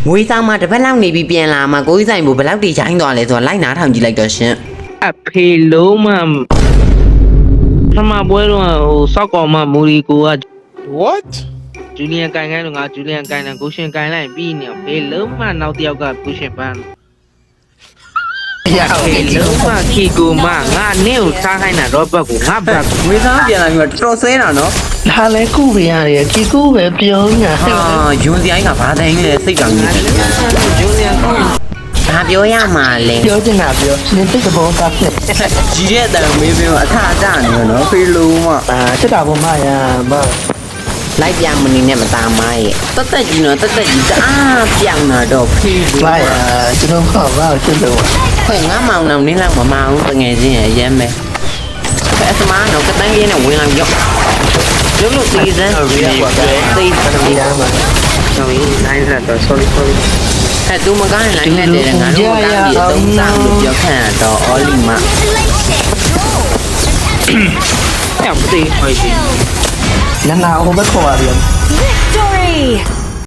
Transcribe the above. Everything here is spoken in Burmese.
ငွေဆောင်မှာတစ်ပတ်လောက်နေပြီးပြန်လာမှာကိုကြီးဆိုင်ဘူးဘယ်လောက်တိချိုင်းသွားလဲဆိုတော့လိုက်နားထောင်ကြည့်လိုက်တော့ရှင်အဖေလုံးမထမပွဲတော့ဟိုစောက်ကောင်မမူရီကိုက What? ဂျူလီယန်ကန်လို့ငါဂျူလီယန်ကန်တယ်ကိုရှင်ကန်လိုက်ပြီးနေဖေလုံးမနောက်တစ်ယောက်ကကိုရှင်ပန်းဖေလုံးမခီကိုမငါနင့်ကိုထားခိုင်းတာတော့ဘက်ကိုငါဘက်ကို ငွေဆောင်ပြန်လာပြီးတော့တော်ဆွဲတာနော် ဒါလည်းကုပြရတယ်ဒီကုပဲပြောညာ ဟာယွန်စရိုင်းကဘာတိုင်းလဲစိတ်တောင်ကြီးတယ် ဂျူလီယန်ကောင် ဘာပြောရမှာလဲ ပြောချင်တာပြောနင်တိတ်ကဘောကဖြစ် ကြီးတဲ့အတန်မေးပြီးတော့အထအကျနေနော်ဖေလုံးမ စစ်တာဘောမရမ လိုက်ပြမနေနဲ့မသားမရဲ့တက်တက်ကြီးနော်တက်တက်ကြီးတအားပြောင်းလာတော့ဖေလုံး ဘာရကျွန်တော်ခေါ်ပါချစ်လို့ ခွဲငါမောင်နောင်နင်းလောက်မမအောင်တငယ်ချင်းရဲ့အရင်ပဲအဲ့စမနော်ကတန်းကြီးနဲ့ဝင်လာရော့ရုပ်လို့စီစမ်းသိတယ် ဒီရမှာ ကျွန်တော်နိုင်ရတော့ sorry အဲ့သူမကားရင်လိုက်လက်တယ်ငါတို့ကပြီးသုံးစားလို့ပြောခံရတော့အော်လီမ အဲ့မသိဟိုဒီ နနာဟိုဘက်ခေါ်ရပြန် Victory!